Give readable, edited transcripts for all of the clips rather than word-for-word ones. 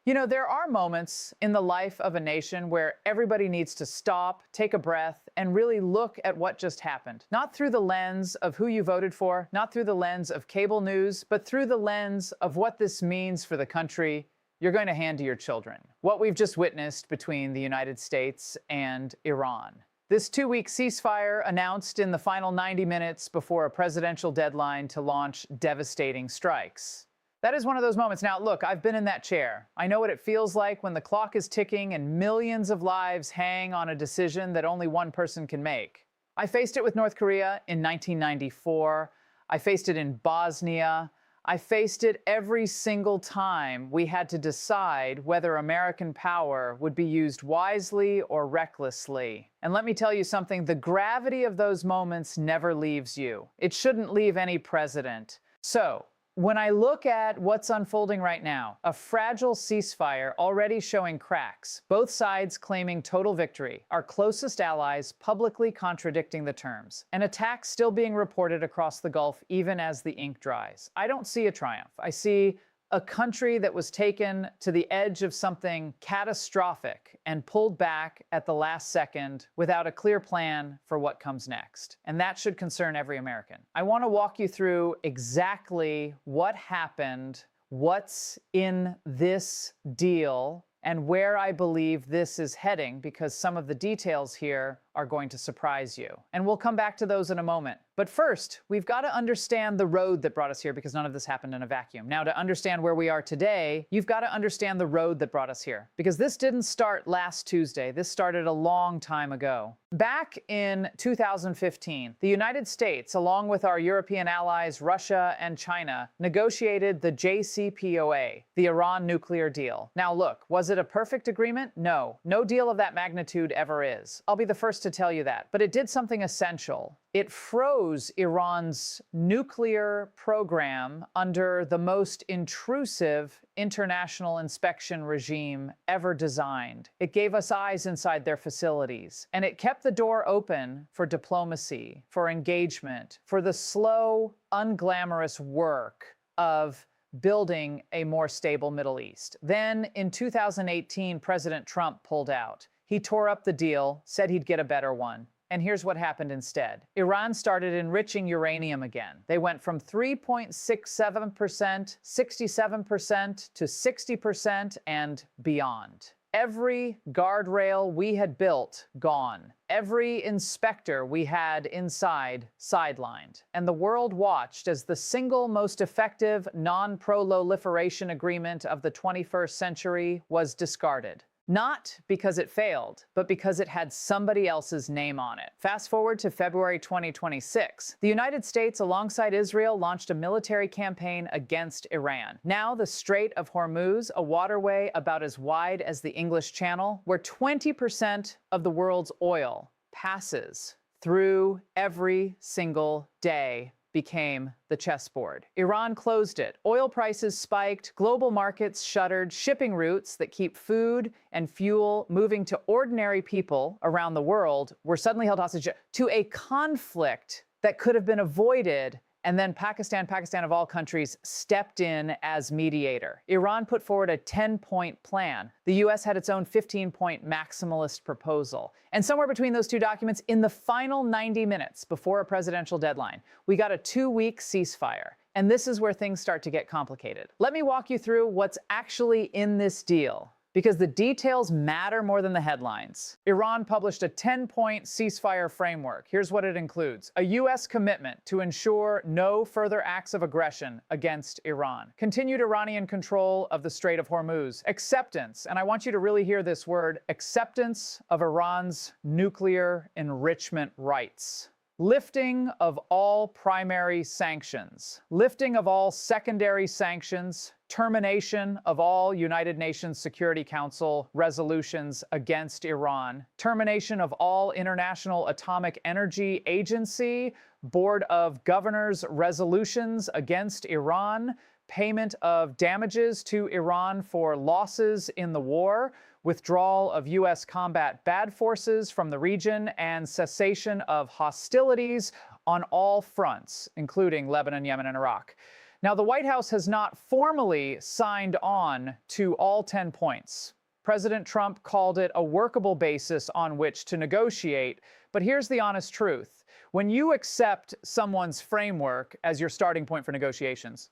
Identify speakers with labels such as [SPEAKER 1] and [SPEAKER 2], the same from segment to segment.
[SPEAKER 1] You know, there are moments in the life of a nation where everybody needs to stop, take a breath, and really look at what just happened. Not through the lens of who you voted for, not through the lens of cable news, but through the lens of what this means for the country you're going to hand to your children. What we've just witnessed between the United States and Iran. This 2-week ceasefire announced in the final 90 minutes before a presidential deadline to launch devastating strikes. That is one of those moments. Now, look, I've been in that chair. I know what it feels like when the clock is ticking and millions of lives hang on a decision that only one person can make. I faced it with North Korea in 1994. I faced it in Bosnia. I faced it every single time we had to decide whether American power would be used wisely or recklessly. And let me tell you something, the gravity of those moments never leaves you. It shouldn't leave any president. So, when I look at what's unfolding right now, a fragile ceasefire already showing cracks, both sides claiming total victory, our closest allies publicly contradicting the terms, and attacks still being reported across the Gulf even as the ink dries. I don't see a triumph. I see a country that was taken to the edge of something catastrophic and pulled back at the last second without a clear plan for what comes next. And that should concern every American. I want to walk you through exactly what happened, what's in this deal, and where I believe this is heading, because some of the details here are going to surprise you. And we'll come back to those in a moment. But first, we've got to understand the road that brought us here, because none of this happened in a vacuum. Now, to understand where we are today, you've got to understand the road that brought us here, because this didn't start last Tuesday. This started a long time ago. Back in 2015, the United States, along with our European allies, Russia and China, negotiated the JCPOA, the Iran nuclear deal. Now, look, was it a perfect agreement? No. No deal of that magnitude ever is. I'll be the first to tell you that. But it did something essential. It froze Iran's nuclear program under the most intrusive international inspection regime ever designed. It gave us eyes inside their facilities, and it kept the door open for diplomacy, for engagement, for the slow, unglamorous work of building a more stable Middle East. Then, in 2018, President Trump pulled out. He tore up the deal, said he'd get a better one. And here's what happened instead. Iran started enriching uranium again. They went from 3.67%, 67% to 60% and beyond. Every guardrail we had built, gone. Every inspector we had inside, sidelined. And the world watched as the single most effective non-proliferation agreement of the 21st century was discarded. Not because it failed, but because it had somebody else's name on it. Fast forward to February 2026. The United States, alongside Israel, launched a military campaign against Iran. Now, the Strait of Hormuz, a waterway about as wide as the English Channel, where 20% of the world's oil passes through every single day, became the chessboard. Iran closed it. Oil prices spiked, global markets shuttered, shipping routes that keep food and fuel moving to ordinary people around the world were suddenly held hostage to a conflict that could have been avoided. And then Pakistan of all countries, stepped in as mediator. Iran put forward a 10-point plan. The U.S. had its own 15-point maximalist proposal. And somewhere between those two documents, in the final 90 minutes before a presidential deadline, we got a 2-week ceasefire. And this is where things start to get complicated. Let me walk you through what's actually in this deal, because the details matter more than the headlines. Iran published a 10-point ceasefire framework. Here's what it includes. A U.S. commitment to ensure no further acts of aggression against Iran. Continued Iranian control of the Strait of Hormuz. Acceptance, and I want you to really hear this word, acceptance of Iran's nuclear enrichment rights. Lifting of all primary sanctions. Lifting of all secondary sanctions. Termination of all United Nations Security Council resolutions against Iran, termination of all International Atomic Energy Agency Board of Governors resolutions against Iran, payment of damages to Iran for losses in the war, withdrawal of U.S. combat bad forces from the region, and cessation of hostilities on all fronts, including Lebanon, Yemen, and Iraq. Now, the White House has not formally signed on to all 10 points. President Trump called it a workable basis on which to negotiate. But here's the honest truth. When you accept someone's framework as your starting point for negotiations,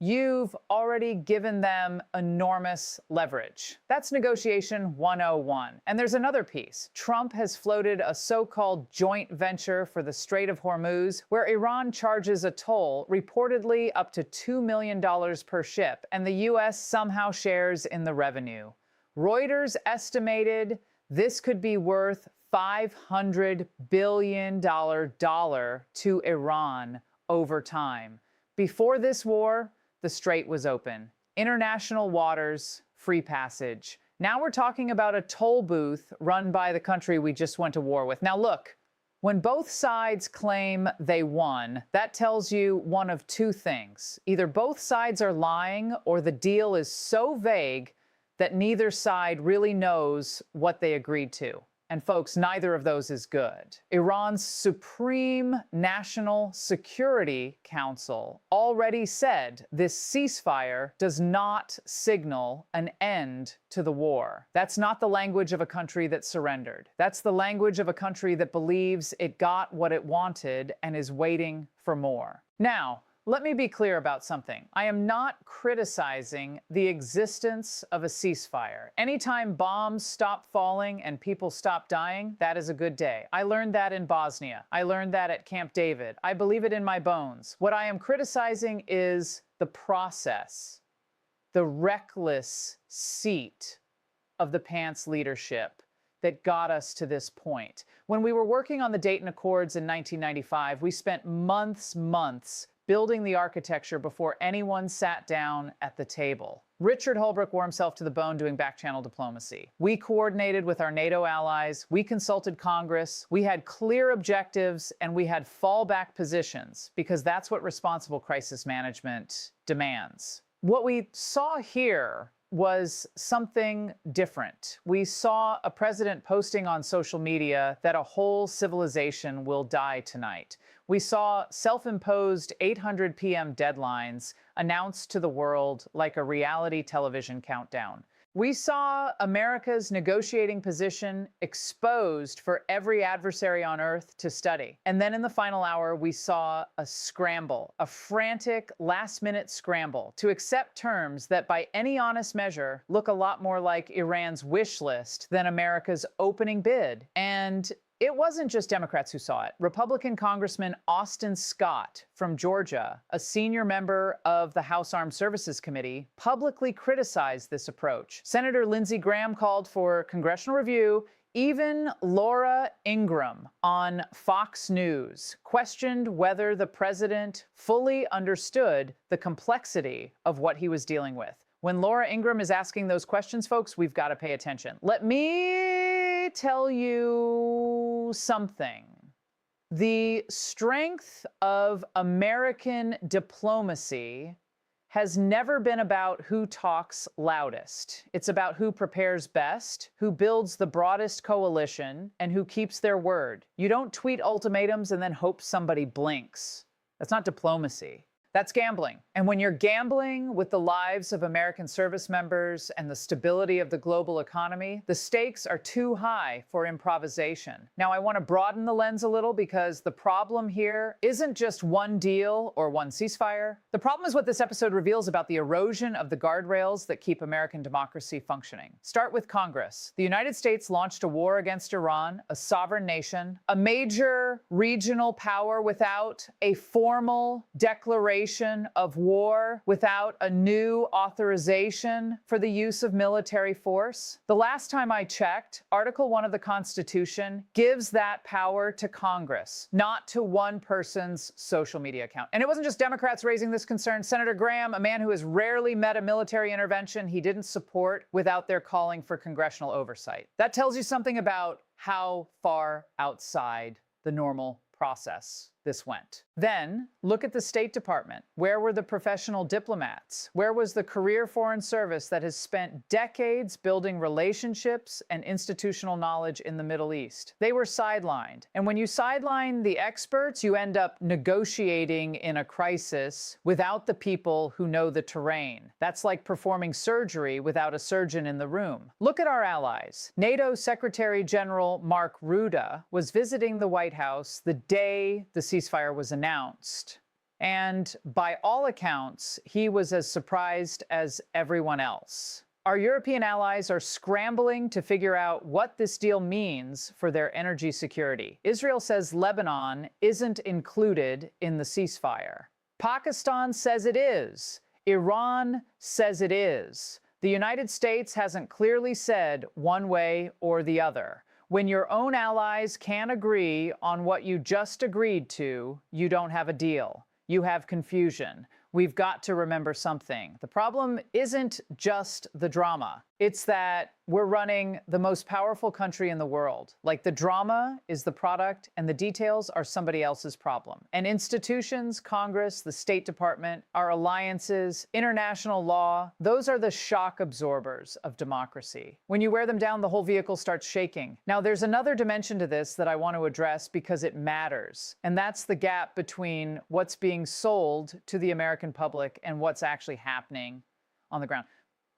[SPEAKER 1] you've already given them enormous leverage. That's negotiation 101. And there's another piece. Trump has floated a so-called joint venture for the Strait of Hormuz, where Iran charges a toll, reportedly up to $2 million per ship, and the U.S. somehow shares in the revenue. Reuters estimated this could be worth $500 billion to Iran over time. Before this war, the strait was open. International waters, free passage. Now we're talking about a toll booth run by the country we just went to war with. Now look, when both sides claim they won, that tells you one of two things. Either both sides are lying or the deal is so vague that neither side really knows what they agreed to. And folks, neither of those is good. Iran's Supreme National Security Council already said this ceasefire does not signal an end to the war. That's not the language of a country that surrendered. That's the language of a country that believes it got what it wanted and is waiting for more. Now, let me be clear about something. I am not criticizing the existence of a ceasefire. Anytime bombs stop falling and people stop dying, that is a good day. I learned that in Bosnia. I learned that at Camp David. I believe it in my bones. What I am criticizing is the process, the reckless seat of the PANICS leadership that got us to this point. When we were working on the Dayton Accords in 1995, we spent months building the architecture before anyone sat down at the table. Richard Holbrooke wore himself to the bone doing back-channel diplomacy. We coordinated with our NATO allies, we consulted Congress, we had clear objectives, and we had fallback positions, because that's what responsible crisis management demands. What we saw here was something different. We saw a president posting on social media that a whole civilization will die tonight. We saw self-imposed 800 p.m. deadlines announced to the world like a reality television countdown. We saw America's negotiating position exposed for every adversary on earth to study. And then in the final hour, we saw a scramble, a frantic last-minute scramble to accept terms that by any honest measure look a lot more like Iran's wish list than America's opening bid. And it wasn't just Democrats who saw it. Republican Congressman Austin Scott from Georgia, a senior member of the House Armed Services Committee, publicly criticized this approach. Senator Lindsey Graham called for congressional review. Even Laura Ingraham on Fox News questioned whether the president fully understood the complexity of what he was dealing with. When Laura Ingraham is asking those questions, folks, we've got to pay attention. Let me tell you something. The strength of American diplomacy has never been about who talks loudest. It's about who prepares best, who builds the broadest coalition, and who keeps their word. You don't tweet ultimatums and then hope somebody blinks. That's not diplomacy. That's gambling. And when you're gambling with the lives of American service members and the stability of the global economy, the stakes are too high for improvisation. Now, I want to broaden the lens a little because the problem here isn't just one deal or one ceasefire. The problem is what this episode reveals about the erosion of the guardrails that keep American democracy functioning. Start with Congress. The United States launched a war against Iran, a sovereign nation, a major regional power without a formal declaration of war, without a new authorization for the use of military force. The last time I checked, Article 1 of the Constitution gives that power to Congress, not to one person's social media account. And it wasn't just Democrats raising this concern. Senator Graham, a man who has rarely met a military intervention he didn't support without their calling for congressional oversight. That tells you something about how far outside the normal process this went. Then, look at the State Department. Where were the professional diplomats? Where was the career foreign service that has spent decades building relationships and institutional knowledge in the Middle East? They were sidelined. And when you sideline the experts, you end up negotiating in a crisis without the people who know the terrain. That's like performing surgery without a surgeon in the room. Look at our allies. NATO Secretary General Mark Rutte was visiting the White House the day the ceasefire was announced. And by all accounts, he was as surprised as everyone else. Our European allies are scrambling to figure out what this deal means for their energy security. Israel says Lebanon isn't included in the ceasefire. Pakistan says it is. Iran says it is. The United States hasn't clearly said one way or the other. When your own allies can't agree on what you just agreed to, you don't have a deal. You have confusion. We've got to remember something. The problem isn't just the drama. It's that we're running the most powerful country in the world. Like, the drama is the product and the details are somebody else's problem. And institutions, Congress, the State Department, our alliances, international law, those are the shock absorbers of democracy. When you wear them down, the whole vehicle starts shaking. Now, there's another dimension to this that I want to address because it matters. And that's the gap between what's being sold to the American public and what's actually happening on the ground.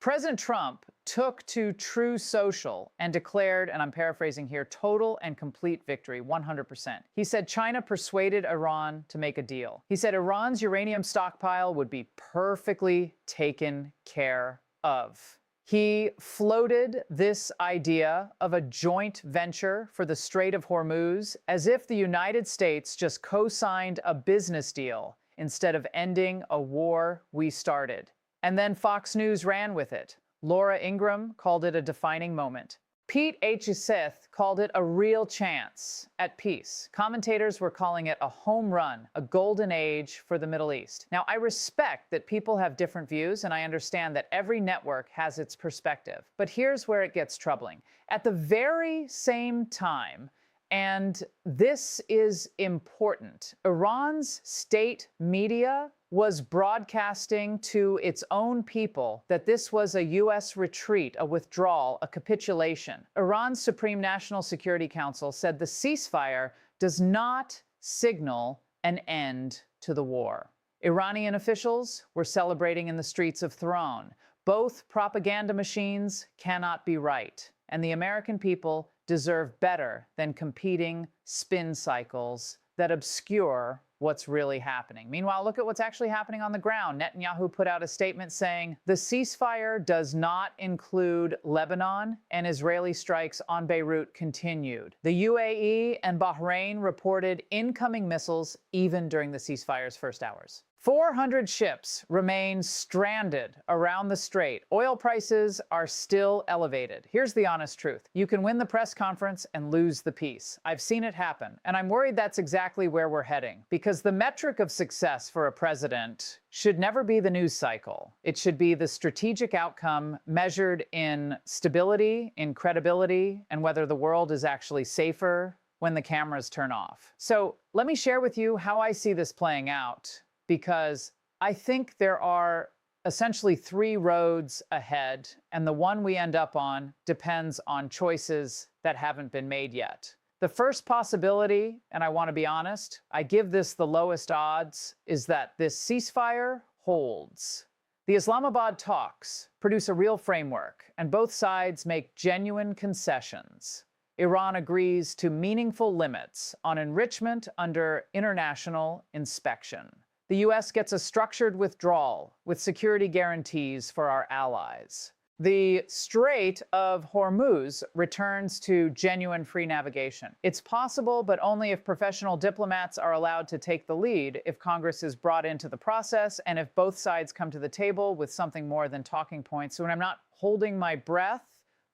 [SPEAKER 1] President Trump took to Truth Social and declared, and I'm paraphrasing here, total and complete victory, 100%. He said China persuaded Iran to make a deal. He said Iran's uranium stockpile would be perfectly taken care of. He floated this idea of a joint venture for the Strait of Hormuz as if the United States just co-signed a business deal instead of ending a war we started. And then Fox News ran with it. Laura Ingraham called it a defining moment. Pete Hegseth called it a real chance at peace. Commentators were calling it a home run, a golden age for the Middle East. Now, I respect that people have different views, and I understand that every network has its perspective. But here's where it gets troubling. At the very same time, and this is important, Iran's state media was broadcasting to its own people that this was a U.S. retreat, a withdrawal, a capitulation. Iran's Supreme National Security Council said the ceasefire does not signal an end to the war. Iranian officials were celebrating in the streets of Tehran. Both propaganda machines cannot be right, and the American people deserve better than competing spin cycles that obscure what's really happening. Meanwhile, look at what's actually happening on the ground. Netanyahu put out a statement saying the ceasefire does not include Lebanon, and Israeli strikes on Beirut continued. The UAE and Bahrain reported incoming missiles even during the ceasefire's first hours. 400 ships remain stranded around the strait. Oil prices are still elevated. Here's the honest truth. You can win the press conference and lose the peace. I've seen it happen, and I'm worried that's exactly where we're heading, because the metric of success for a president should never be the news cycle. It should be the strategic outcome measured in stability, in credibility, and whether the world is actually safer when the cameras turn off. So let me share with you how I see this playing out, because I think there are essentially three roads ahead, and the one we end up on depends on choices that haven't been made yet. The first possibility, and I want to be honest, I give this the lowest odds, is that this ceasefire holds. The Islamabad talks produce a real framework, and both sides make genuine concessions. Iran agrees to meaningful limits on enrichment under international inspection. The U.S. gets a structured withdrawal with security guarantees for our allies. The Strait of Hormuz returns to genuine free navigation. It's possible, but only if professional diplomats are allowed to take the lead, if Congress is brought into the process, and if both sides come to the table with something more than talking points. So I'm not holding my breath,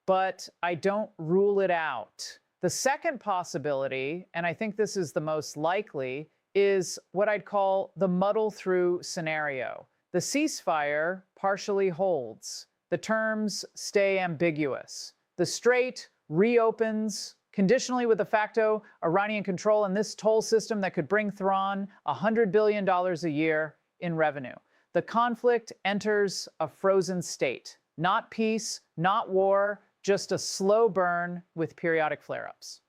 [SPEAKER 1] but I don't rule it out. The second possibility, and I think this is the most likely, is what I'd call the muddle-through scenario. The ceasefire partially holds. The terms stay ambiguous. The strait reopens conditionally with de facto Iranian control and this toll system that could bring Tehran $100 billion a year in revenue. The conflict enters a frozen state. Not peace, not war, just a slow burn with periodic flare-ups.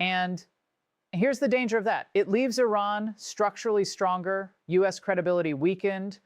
[SPEAKER 1] And here's the danger of that. It leaves Iran structurally stronger, U.S. credibility weakened,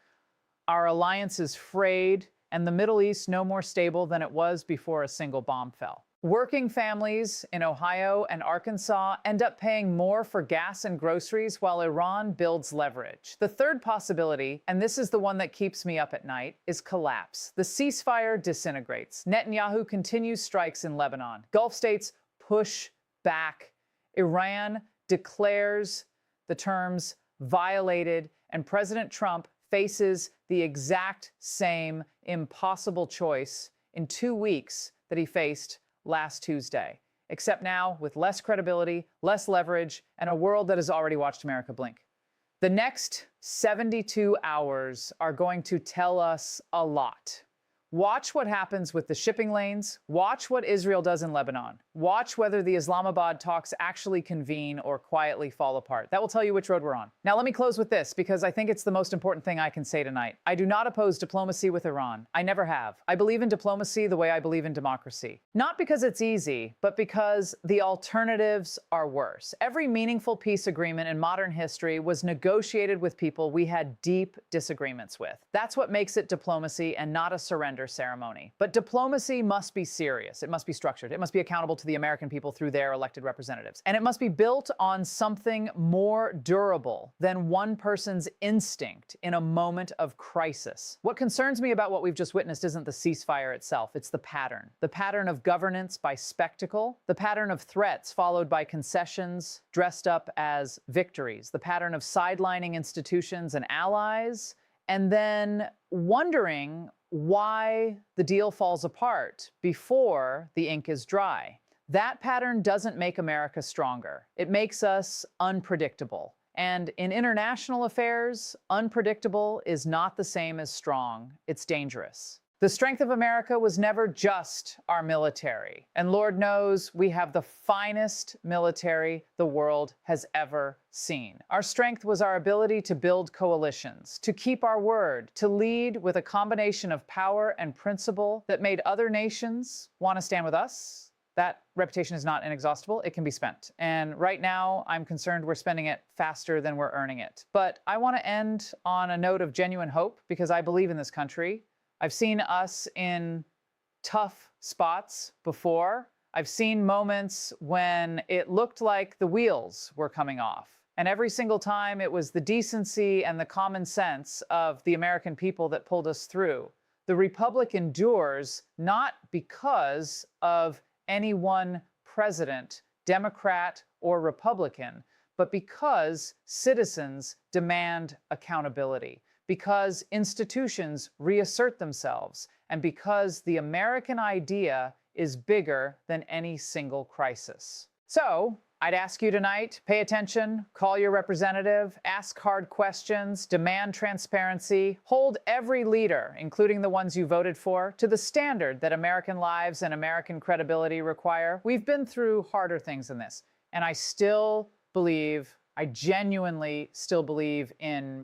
[SPEAKER 1] our alliances frayed, and the Middle East no more stable than it was before a single bomb fell. Working families in Ohio and Arkansas end up paying more for gas and groceries while Iran builds leverage. The third possibility, and this is the one that keeps me up at night, is collapse. The ceasefire disintegrates. Netanyahu continues strikes in Lebanon. Gulf states push back. Iran declares the terms violated, and President Trump faces the exact same impossible choice in 2 weeks that he faced last Tuesday, except now with less credibility, less leverage, and a world that has already watched America blink. The next 72 hours are going to tell us a lot. Watch what happens with the shipping lanes. Watch what Israel does in Lebanon. Watch whether the Islamabad talks actually convene or quietly fall apart. That will tell you which road we're on. Now, let me close with this, because I think it's the most important thing I can say tonight. I do not oppose diplomacy with Iran. I never have. I believe in diplomacy the way I believe in democracy. Not because it's easy, but because the alternatives are worse. Every meaningful peace agreement in modern history was negotiated with people we had deep disagreements with. That's what makes it diplomacy and not a surrender ceremony. But diplomacy must be serious. It must be structured. It must be accountable to the American people through their elected representatives. And it must be built on something more durable than one person's instinct in a moment of crisis. What concerns me about what we've just witnessed isn't the ceasefire itself. It's the pattern. The pattern of governance by spectacle. The pattern of threats followed by concessions dressed up as victories. The pattern of sidelining institutions and allies, and then wondering why the deal falls apart before the ink is dry. That pattern doesn't make America stronger. It makes us unpredictable. And in international affairs, unpredictable is not the same as strong. It's dangerous. The strength of America was never just our military. And Lord knows we have the finest military the world has ever seen. Our strength was our ability to build coalitions, to keep our word, to lead with a combination of power and principle that made other nations want to stand with us. That reputation is not inexhaustible. It can be spent. And right now, I'm concerned we're spending it faster than we're earning it. But I want to end on a note of genuine hope, because I believe in this country. I've seen us in tough spots before. I've seen moments when it looked like the wheels were coming off. And every single time it was the decency and the common sense of the American people that pulled us through. The Republic endures not because of any one president, Democrat or Republican, but because citizens demand accountability, because institutions reassert themselves, and because the American idea is bigger than any single crisis. So, I'd ask you tonight, pay attention, call your representative, ask hard questions, demand transparency, hold every leader, including the ones you voted for, to the standard that American lives and American credibility require. We've been through harder things than this, and I genuinely still believe in